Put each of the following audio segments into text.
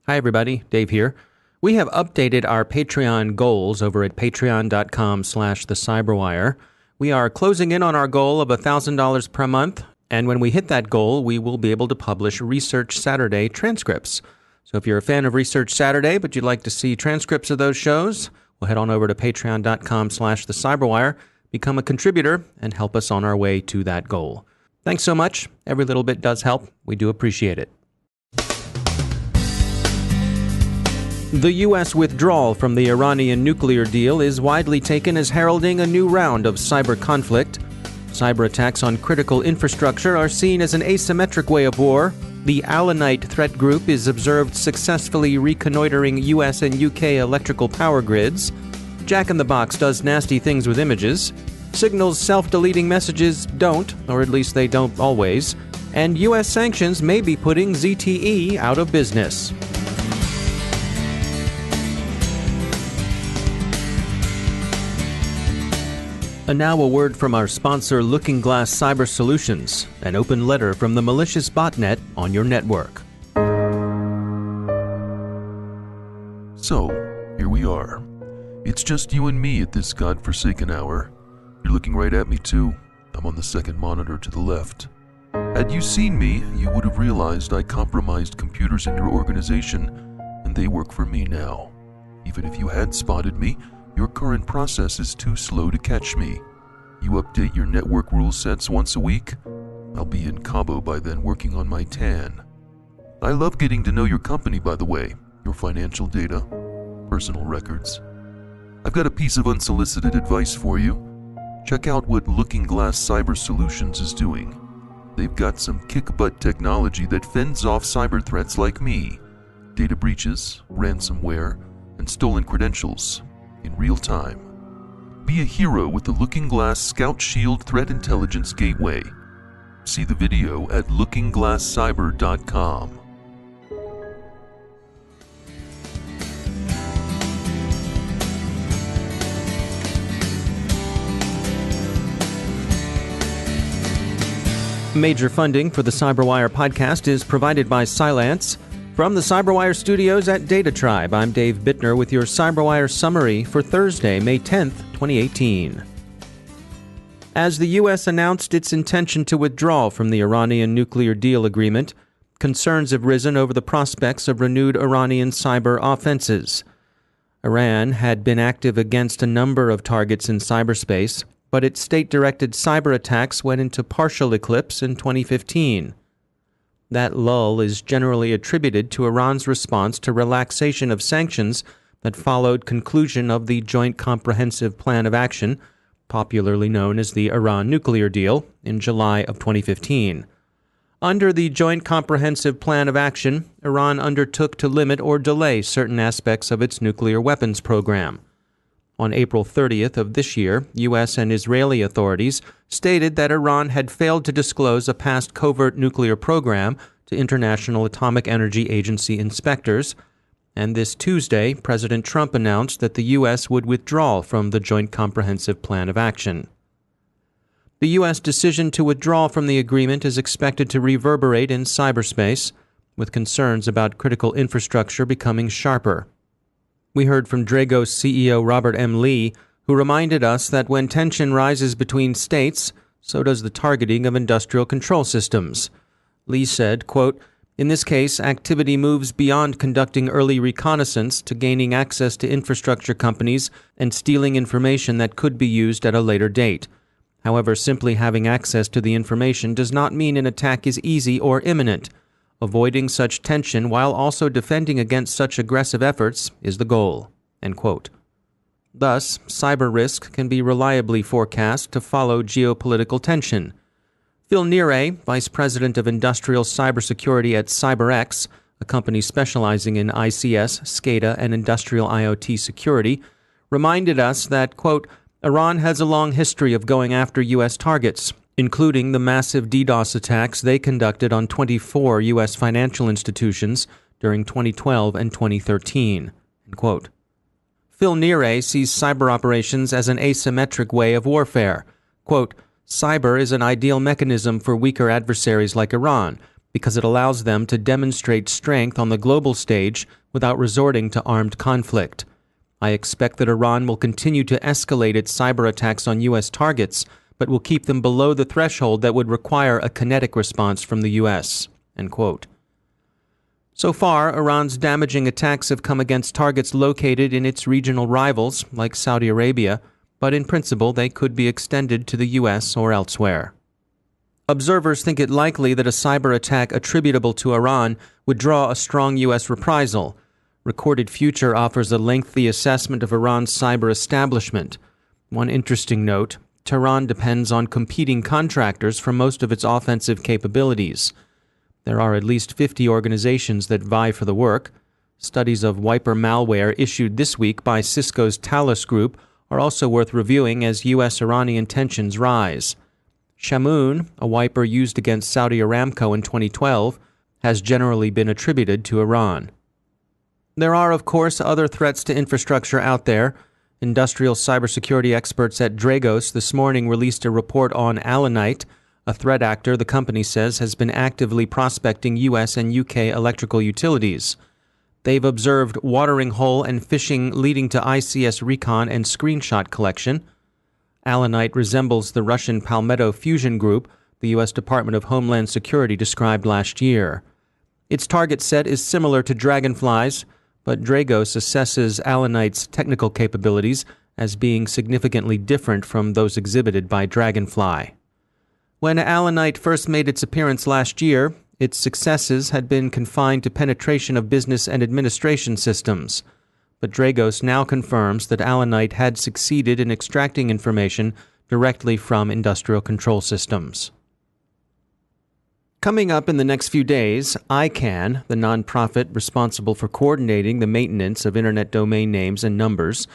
Hi everybody, Dave here. We have updated our Patreon goals over at patreon.com/thecyberwire. We are closing in on our goal of $1,000 per month, and when we hit that goal, we will be able to publish Research Saturday transcripts. So if you're a fan of Research Saturday, but you'd like to see transcripts of those shows, well, head on over to patreon.com/thecyberwire, become a contributor, and help us on our way to that goal. Thanks so much. Every little bit does help. We do appreciate it. The U.S. withdrawal from the Iranian nuclear deal is widely taken as heralding a new round of cyber conflict. Cyber attacks on critical infrastructure are seen as an asymmetric way of war. The ALLENITE threat group is observed successfully reconnoitering U.S. and U.K. electrical power grids. Jack in the Box does nasty things with images. Signal's self-deleting messages don't, or at least they don't always. And U.S. sanctions may be putting ZTE out of business. And now a word from our sponsor, LookingGlass Cyber Solutions, an open letter from the malicious botnet on your network. So, here we are. It's just you and me at this godforsaken hour. You're looking right at me too. I'm on the second monitor to the left. Had you seen me, you would have realized I compromised computers in your organization, and they work for me now. Even if you had spotted me, your current process is too slow to catch me. You update your network rule sets once a week? I'll be in Cabo by then working on my TAN. I love getting to know your company, by the way, your financial data, personal records. I've got a piece of unsolicited advice for you. Check out what LookingGlass Cyber Solutions is doing. They've got some kick-butt technology that fends off cyber threats like me, data breaches, ransomware, and stolen credentials in real time. Be a hero with the LookingGlass Scout Shield Threat Intelligence Gateway. See the video at lookingglasscyber.com. Major funding for the Cyberwire podcast is provided by Cylance. From the Cyberwire studios at Data Tribe, I'm Dave Bittner with your Cyberwire summary for Thursday, May 10th, 2018. As the U.S. announced its intention to withdraw from the Iranian nuclear deal agreement, concerns have risen over the prospects of renewed Iranian cyber offenses. Iran had been active against a number of targets in cyberspace, but its state-directed cyber attacks went into partial eclipse in 2015. That lull is generally attributed to Iran's response to relaxation of sanctions that followed conclusion of the Joint Comprehensive Plan of Action, popularly known as the Iran nuclear deal, in July of 2015. Under the Joint Comprehensive Plan of Action, Iran undertook to limit or delay certain aspects of its nuclear weapons program. On April 30th of this year, U.S. and Israeli authorities stated that Iran had failed to disclose a past covert nuclear program to International Atomic Energy Agency inspectors, and this Tuesday, President Trump announced that the U.S. would withdraw from the Joint Comprehensive Plan of Action. The U.S. decision to withdraw from the agreement is expected to reverberate in cyberspace, with concerns about critical infrastructure becoming sharper. We heard from Dragos CEO Robert M. Lee, who reminded us that when tension rises between states, so does the targeting of industrial control systems. Lee said, quote, "In this case, activity moves beyond conducting early reconnaissance to gaining access to infrastructure companies and stealing information that could be used at a later date. However, simply having access to the information does not mean an attack is easy or imminent. Avoiding such tension while also defending against such aggressive efforts is the goal." End quote. Thus, cyber risk can be reliably forecast to follow geopolitical tension. Phil Neary, Vice President of Industrial Cybersecurity at Cyberattacks, a company specializing in ICS, SCADA, and industrial IoT security, reminded us that, quote, "Iran has a long history of going after U.S. targets, including the massive DDoS attacks they conducted on 24 U.S. financial institutions during 2012 and 2013. End quote. Phil Neary sees cyber operations as an asymmetric way of warfare. Quote, "Cyber is an ideal mechanism for weaker adversaries like Iran, because it allows them to demonstrate strength on the global stage without resorting to armed conflict. I expect that Iran will continue to escalate its cyber attacks on U.S. targets, but will keep them below the threshold that would require a kinetic response from the U.S." End quote. So far, Iran's damaging attacks have come against targets located in its regional rivals, like Saudi Arabia, but in principle they could be extended to the U.S. or elsewhere. Observers think it likely that a cyber attack attributable to Iran would draw a strong U.S. reprisal. Recorded Future offers a lengthy assessment of Iran's cyber establishment. One interesting note, Tehran depends on competing contractors for most of its offensive capabilities. There are at least 50 organizations that vie for the work. Studies of wiper malware issued this week by Cisco's Talus Group are also worth reviewing as U.S.-Iranian tensions rise. Shamoon, a wiper used against Saudi Aramco in 2012, has generally been attributed to Iran. There are, of course, other threats to infrastructure out there. Industrial cybersecurity experts at Dragos this morning released a report on ALLENITE, a threat actor the company says has been actively prospecting U.S. and U.K. electrical utilities. They've observed watering hole and phishing leading to ICS recon and screenshot collection. ALLENITE resembles the Russian Palmetto Fusion Group the U.S. Department of Homeland Security described last year. Its target set is similar to Dragonfly's, but Dragos assesses ALLENITE's technical capabilities as being significantly different from those exhibited by Dragonfly. When ALLENITE first made its appearance last year, its successes had been confined to penetration of business and administration systems. But Dragos now confirms that ALLENITE had succeeded in extracting information directly from industrial control systems. Coming up in the next few days, ICANN, the nonprofit responsible for coordinating the maintenance of Internet domain names and numbers,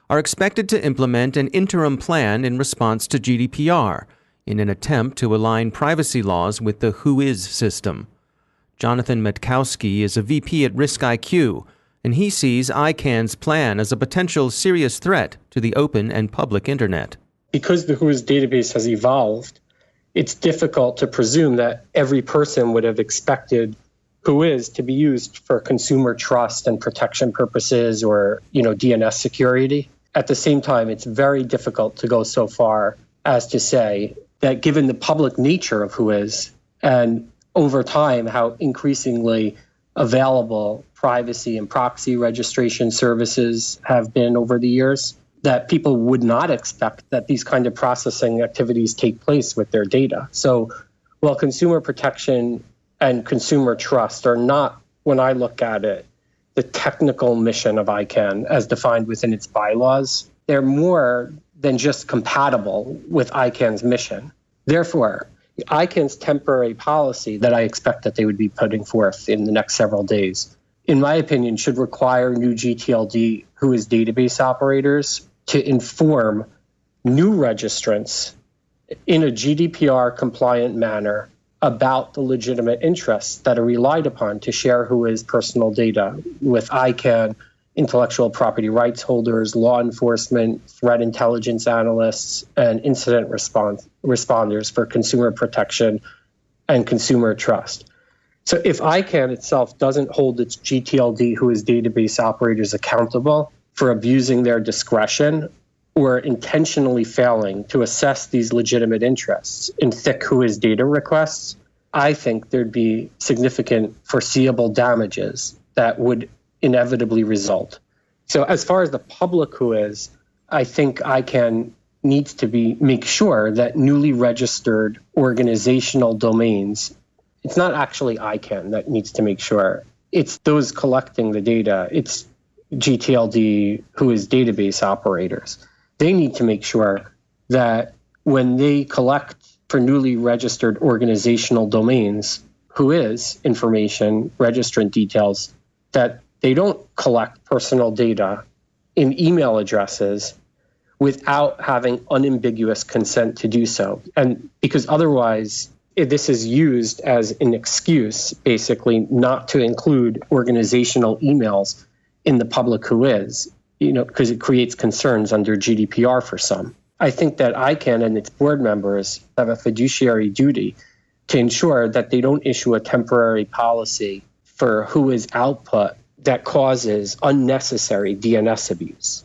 are expected to implement an interim plan in response to GDPR, in an attempt to align privacy laws with the WHOIS system. Jonathan Matkowsky is a VP at RiskIQ, and he sees ICANN's plan as a potential serious threat to the open and public Internet. Because the WHOIS database has evolved, it's difficult to presume that every person would have expected WHOIS to be used for consumer trust and protection purposes or, DNS security. At the same time, it's very difficult to go so far as to say that given the public nature of WHOIS and over time how increasingly available privacy and proxy registration services have been over the years, that people would not expect that these kind of processing activities take place with their data. So while consumer protection and consumer trust are not, when I look at it, the technical mission of ICANN as defined within its bylaws, they're more than just compatible with ICANN's mission. Therefore, ICANN's temporary policy that I expect that they would be putting forth in the next several days, in my opinion, should require new GTLD WHOIS database operators to inform new registrants in a GDPR-compliant manner about the legitimate interests that are relied upon to share WHOIS personal data with ICANN, intellectual property rights holders, law enforcement, threat intelligence analysts, and incident responders for consumer protection and consumer trust. So if ICANN itself doesn't hold its GTLD WHOIS database operators accountable for abusing their discretion or intentionally failing to assess these legitimate interests in thick WHOIS data requests, I think there'd be significant foreseeable damages that would inevitably result. So as far as the public WHOIS, I think ICANN needs to make sure that newly registered organizational domains, it's not actually ICANN that needs to make sure, it's those collecting the data, it's GTLD WHOIS database operators. They need to make sure that when they collect for newly registered organizational domains WHOIS information, registrant details, that they don't collect personal data in email addresses without having unambiguous consent to do so. And because otherwise, this is used as an excuse, basically, not to include organizational emails in the public WHOIS, because it creates concerns under GDPR for some. I think that ICANN and its board members have a fiduciary duty to ensure that they don't issue a temporary policy for WHOIS output that causes unnecessary DNS abuse.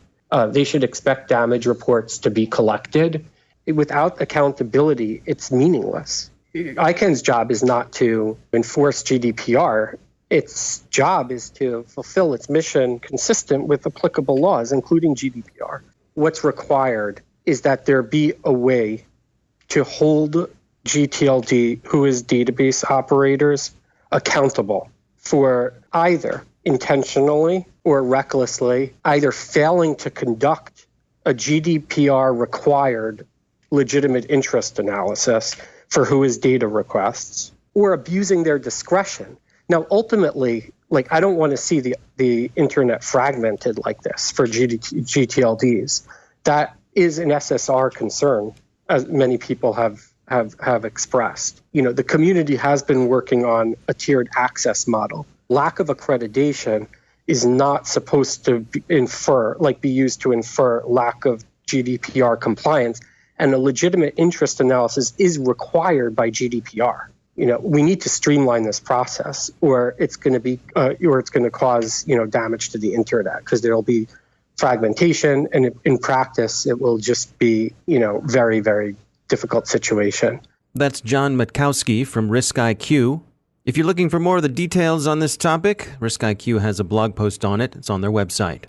They should expect damage reports to be collected. Without accountability, it's meaningless. ICANN's job is not to enforce GDPR. Its job is to fulfill its mission consistent with applicable laws, including GDPR. What's required is that there be a way to hold GTLD, WHOIS database operators, accountable for either intentionally or recklessly, either failing to conduct a GDPR-required legitimate interest analysis for WHOIS data requests, or abusing their discretion. Now, ultimately, I don't want to see the internet fragmented like this for GTLDs. That is an SSR concern, as many people have expressed. The community has been working on a tiered access model. Lack of accreditation is not supposed to be used to infer lack of GDPR compliance, and a legitimate interest analysis is required by GDPR. We need to streamline this process, or it's going to cause damage to the internet, because there'll be fragmentation, and in practice, it will just be very, very difficult situation. That's John Matkowsky from RiskIQ. If you're looking for more of the details on this topic, RiskIQ has a blog post on it. It's on their website.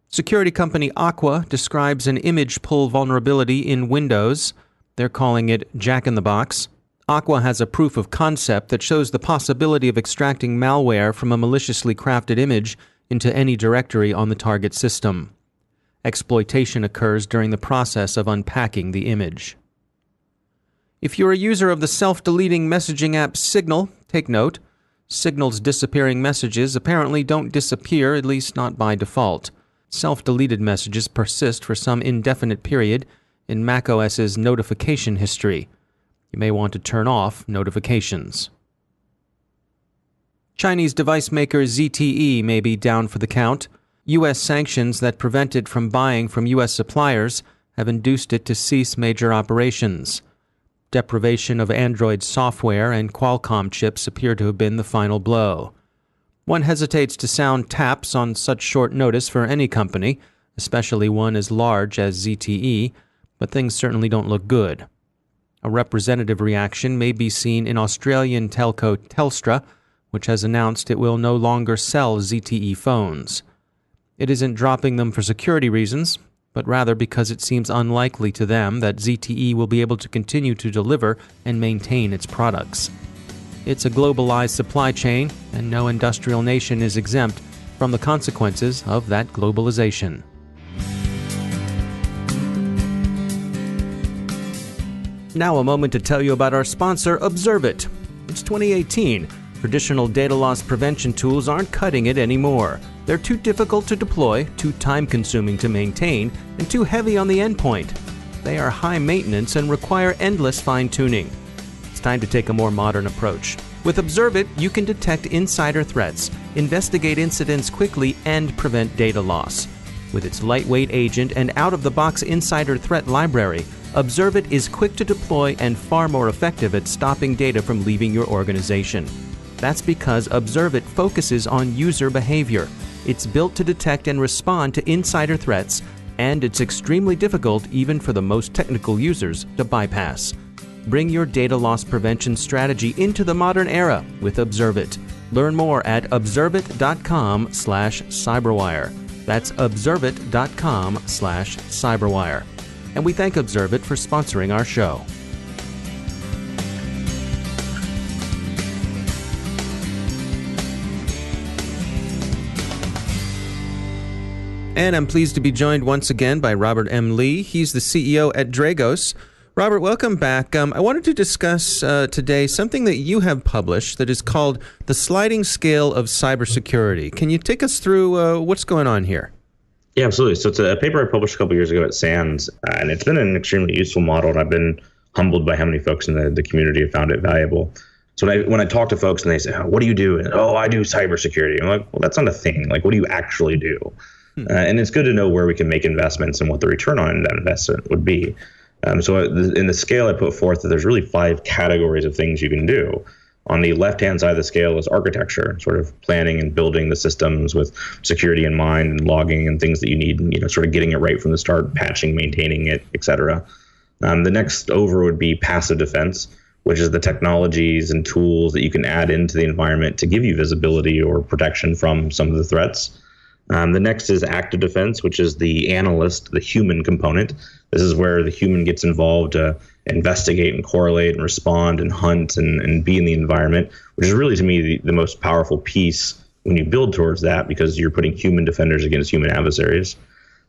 Security company Aqua describes an image pull vulnerability in Windows. They're calling it Jack in the Box. Aqua has a proof of concept that shows the possibility of extracting malware from a maliciously crafted image into any directory on the target system. Exploitation occurs during the process of unpacking the image. If you're a user of the self-deleting messaging app Signal, take note. Signal's disappearing messages apparently don't disappear, at least not by default. Self-deleted messages persist for some indefinite period in macOS's notification history. You may want to turn off notifications. Chinese device maker ZTE may be down for the count. U.S. sanctions that prevent it from buying from U.S. suppliers have induced it to cease major operations. Deprivation of Android software and Qualcomm chips appear to have been the final blow. One hesitates to sound taps on such short notice for any company, especially one as large as ZTE, but things certainly don't look good. A representative reaction may be seen in Australian telco Telstra, which has announced it will no longer sell ZTE phones. It isn't dropping them for security reasons, but rather because it seems unlikely to them that ZTE will be able to continue to deliver and maintain its products. It's a globalized supply chain, and no industrial nation is exempt from the consequences of that globalization. Now a moment to tell you about our sponsor, Observit. It's 2018. Traditional data loss prevention tools aren't cutting it anymore. They're too difficult to deploy, too time-consuming to maintain, and too heavy on the endpoint. They are high maintenance and require endless fine-tuning. It's time to take a more modern approach. With Observit, you can detect insider threats, investigate incidents quickly, and prevent data loss. With its lightweight agent and out-of-the-box insider threat library, Observit is quick to deploy and far more effective at stopping data from leaving your organization. That's because Observit focuses on user behavior. It's built to detect and respond to insider threats, and it's extremely difficult even for the most technical users to bypass. Bring your data loss prevention strategy into the modern era with Observit. Learn more at observit.com/cyberwire. That's observit.com/cyberwire. And we thank Observit for sponsoring our show. And I'm pleased to be joined once again by Robert M. Lee. He's the CEO at Dragos. Robert, welcome back. I wanted to discuss today something that you have published that is called The Sliding Scale of Cybersecurity. Can you take us through what's going on here? Yeah, absolutely. So it's a paper I published a couple years ago at SANS, and it's been an extremely useful model, and I've been humbled by how many folks in the community have found it valuable. So when I talk to folks and they say, "Oh, what do you do?" And, "Oh, I do cybersecurity." I'm like, well, that's not a thing. Like, what do you actually do? And it's good to know where we can make investments and what the return on that investment would be. So in the scale, I put forth that there's really 5 categories of things you can do. On the left-hand side of the scale is architecture, sort of planning and building the systems with security in mind and logging and things that you need, sort of getting it right from the start, patching, maintaining it, etc. The next over would be passive defense, which is the technologies and tools that you can add into the environment to give you visibility or protection from some of the threats. The next is active defense, which is the analyst, the human component. This is where the human gets involved to investigate and correlate and respond and hunt and be in the environment, which is really, to me, the most powerful piece when you build towards that, because you're putting human defenders against human adversaries.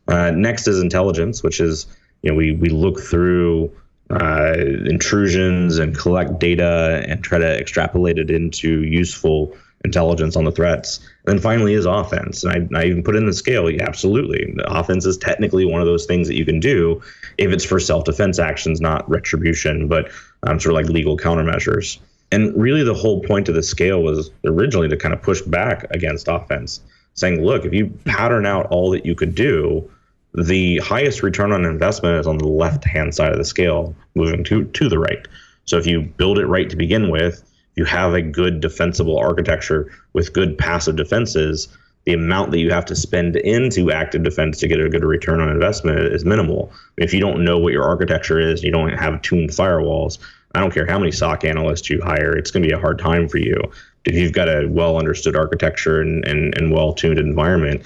Next is intelligence, which is, we look through intrusions and collect data and try to extrapolate it into useful intelligence on the threats. And then finally is offense. And I even put in the scale, yeah, absolutely. The offense is technically one of those things that you can do if it's for self-defense actions, not retribution, but sort of like legal countermeasures. And really the whole point of the scale was originally to kind of push back against offense, saying, look, if you pattern out all that you could do, the highest return on investment is on the left-hand side of the scale, moving to the right. So if you build it right to begin with, you have a good defensible architecture with good passive defenses, the amount that you have to spend into active defense to get a good return on investment is minimal. If you don't know what your architecture is, you don't have tuned firewalls, I don't care how many SOC analysts you hire, it's going to be a hard time for you. If you've got a well-understood architecture and well-tuned environment,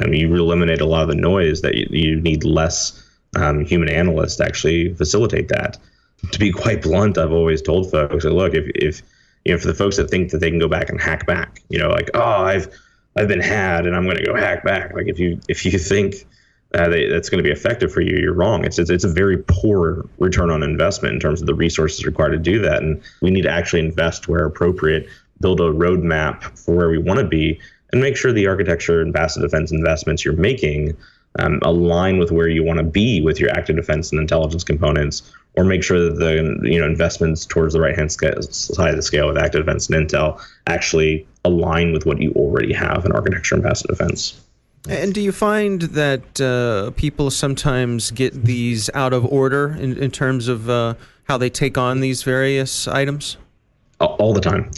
you eliminate a lot of the noise that you need less human analysts to actually facilitate that. To be quite blunt, I've always told folks, look, if for the folks that think that they can go back and hack back, like, oh, I've been had and I'm going to go hack back. Like if you think that's going to be effective for you, you're wrong. It's a very poor return on investment in terms of the resources required to do that. And we need to actually invest where appropriate, build a roadmap for where we want to be, and make sure the architecture and passive defense investments you're making align with where you want to be with your active defense and intelligence components, or make sure that the investments towards the right-hand side of the scale with active defense and intel actually align with what you already have in architecture and passive defense. And do you find that people sometimes get these out of order in terms of how they take on these various items? All the time.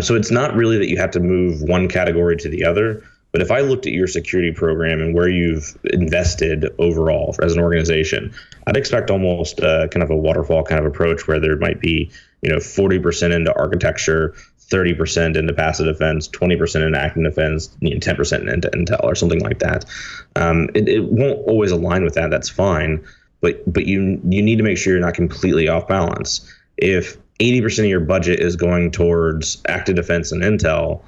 So it's not really that you have to move one category to the other. But if I looked at your security program and where you've invested overall as an organization, I'd expect almost kind of a waterfall kind of approach where there might be, 40% into architecture, 30% into passive defense, 20% into active defense, 10% into intel or something like that. It won't always align with that. That's fine. But you need to make sure you're not completely off balance. If 80% of your budget is going towards active defense and intel,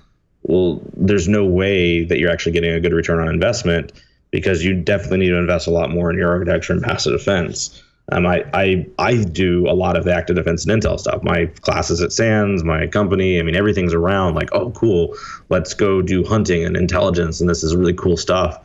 well, there's no way that you're actually getting a good return on investment, because you definitely need to invest a lot more in your architecture and passive defense. I do a lot of the active defense and intel stuff. My classes at SANS, my company, everything's around like, oh, cool, let's go do hunting and intelligence, and this is really cool stuff.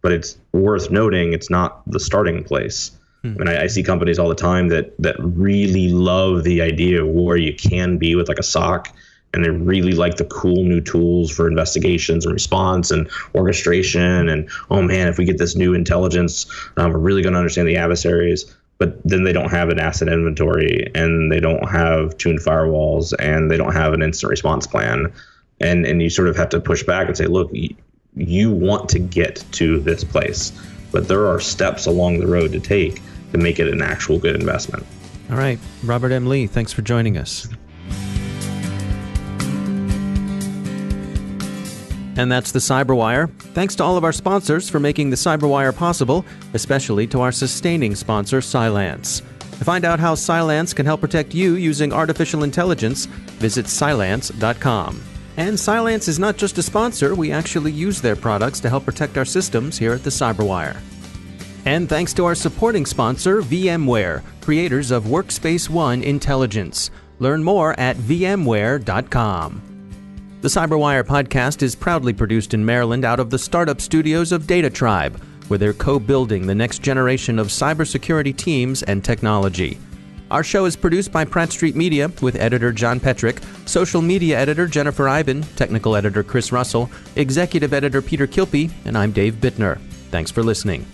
But it's worth noting it's not the starting place. I see companies all the time that really love the idea of where you can be with like a SOC, and they really like the cool new tools for investigations and response and orchestration. And, oh man, if we get this new intelligence, we're really going to understand the adversaries. But then they don't have an asset inventory, and they don't have tuned firewalls, and they don't have an instant response plan. And you sort of have to push back and say, look, you want to get to this place, but there are steps along the road to take to make it an actual good investment. All right. Robert M. Lee, thanks for joining us. And that's the Cyberwire. Thanks to all of our sponsors for making the Cyberwire possible, especially to our sustaining sponsor, Cylance. To find out how Cylance can help protect you using artificial intelligence, visit Cylance.com. And Cylance is not just a sponsor, we actually use their products to help protect our systems here at the Cyberwire. And thanks to our supporting sponsor, VMware, creators of Workspace ONE Intelligence. Learn more at vmware.com. The Cyberwire podcast is proudly produced in Maryland out of the startup studios of Data Tribe, where they're co-building the next generation of cybersecurity teams and technology. Our show is produced by Pratt Street Media with editor John Petrick, social media editor Jennifer Ivan, technical editor Chris Russell, executive editor Peter Kilpie, and I'm Dave Bittner. Thanks for listening.